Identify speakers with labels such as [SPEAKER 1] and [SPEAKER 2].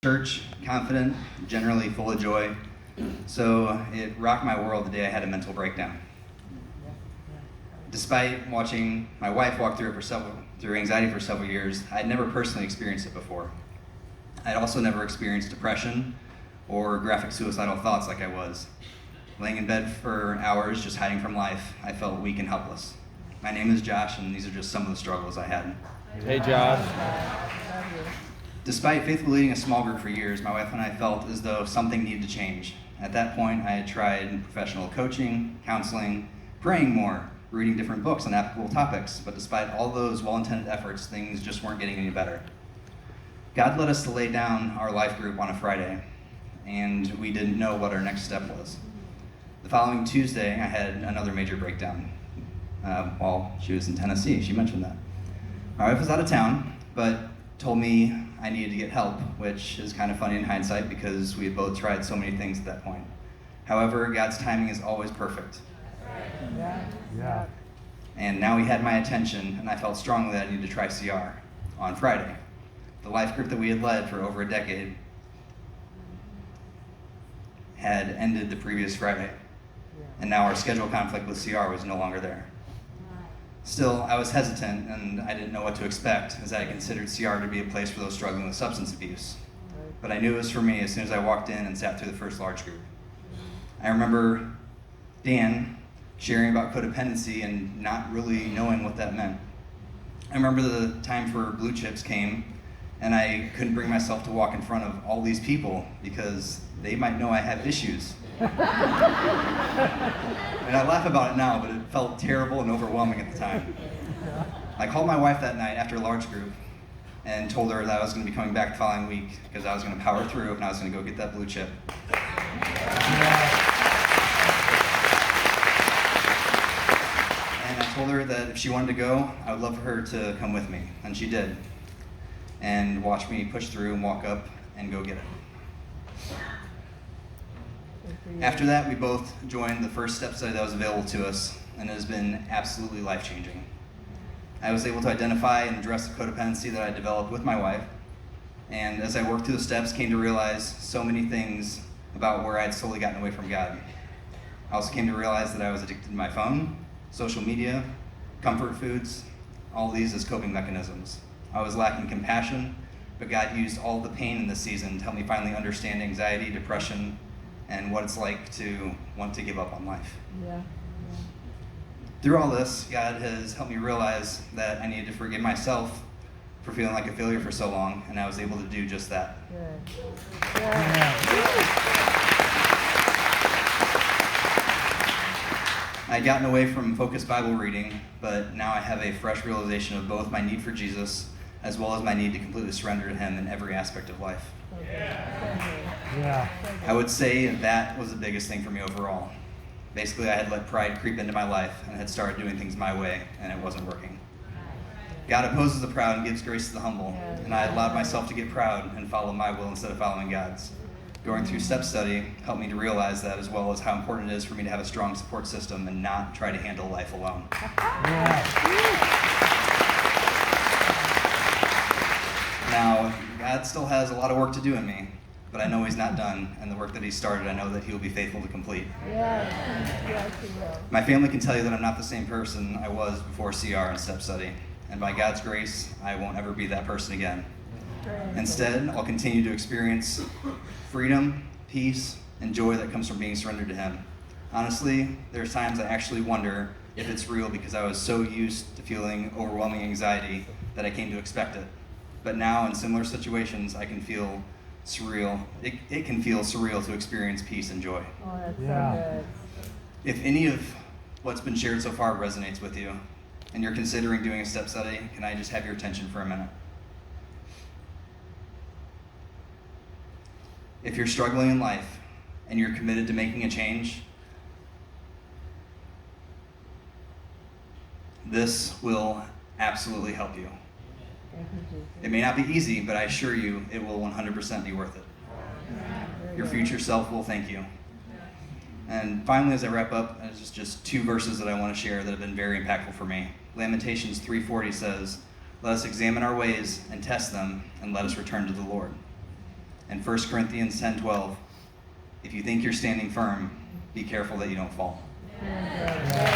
[SPEAKER 1] Church, confident, generally full of joy. So it rocked my world the day I had a mental breakdown. Despite watching my wife walk through anxiety for several years, I'd never personally experienced it before. I'd also never experienced depression or graphic suicidal thoughts like I was. Laying in bed for hours, just hiding from life, I felt weak and helpless. My name is Josh, and these are just some of the struggles I had.
[SPEAKER 2] Hey, Josh.
[SPEAKER 1] Despite faithfully leading a small group for years, my wife and I felt as though something needed to change. At that point, I had tried professional coaching, counseling, praying more, reading different books on applicable topics, but despite all those well-intended efforts, things just weren't getting any better. God led us to lay down our life group on a Friday, and we didn't know what our next step was. The following Tuesday, I had another major breakdown while she was in Tennessee. She mentioned that. My wife was out of town, but told me I needed to get help, which is kind of funny in hindsight because we had both tried so many things at that point. However, God's timing is always perfect.
[SPEAKER 2] Yeah.
[SPEAKER 1] And now he had my attention, and I felt strongly that I needed to try CR on Friday. The life group that we had led for over a decade had ended the previous Friday, and now our schedule conflict with CR was no longer there. Still, I was hesitant, and I didn't know what to expect, as I had considered CR to be a place for those struggling with substance abuse. But I knew it was for me as soon as I walked in and sat through the first large group. I remember Dan sharing about codependency and not really knowing what that meant. I remember the time for Blue Chips came, and I couldn't bring myself to walk in front of all these people because they might know I have issues. And I laugh about it now, but it felt terrible and overwhelming at the time. I called my wife that night after a large group and told her that I was going to be coming back the following week because I was going to power through and I was going to go get that blue chip. And I told her that if she wanted to go, I would love for her to come with me, and she did. And watch me push through and walk up and go get it. After that, we both joined the first step study that was available to us, and it has been absolutely life-changing. I was able to identify and address the codependency that I developed with my wife, and as I worked through the steps, came to realize so many things about where I had slowly gotten away from God. I also came to realize that I was addicted to my phone, social media, comfort foods, all these as coping mechanisms. I was lacking compassion, but God used all the pain in this season to help me finally understand anxiety, depression, and what it's like to want to give up on life. Through all this, God has helped me realize that I needed to forgive myself for feeling like a failure for so long, and I was able to do just that. I'd gotten away from focused Bible reading, but now I have a fresh realization of both my need for Jesus as well as my need to completely surrender to Him in every aspect of life. I would say that was the biggest thing for me overall. Basically, I had let pride creep into my life and had started doing things my way, and it wasn't working. God opposes the proud and gives grace to the humble, and I allowed myself to get proud and follow my will instead of following God's. Going through step study helped me to realize that, as well as how important it is for me to have a strong support system and not try to handle life alone. Now, God still has a lot of work to do in me, but I know He's not done, and the work that He started, I know that He will be faithful to complete. My family can tell you that I'm not the same person I was before CR and step study, and by God's grace, I won't ever be that person again. Instead, I'll continue to experience freedom, peace, and joy that comes from being surrendered to Him. Honestly, there's times I actually wonder if it's real because I was so used to feeling overwhelming anxiety that I came to expect it. But now, in similar situations, I can feel surreal. It can feel surreal to experience peace and joy.
[SPEAKER 3] Oh, that's so good.
[SPEAKER 1] If any of what's been shared so far resonates with you, and you're considering doing a step study, can I just have your attention for a minute? If you're struggling in life and you're committed to making a change, this will absolutely help you. It may not be easy, but I assure you it will 100% be worth it. Your future self will thank you. And finally, as I wrap up, there's just two verses that I want to share that have been very impactful for me. Lamentations 3:40 says, "Let us examine our ways and test them, and let us return to the Lord." And 1 Corinthians 10:12, if you think you're standing firm, be careful that you don't fall.
[SPEAKER 2] Yeah.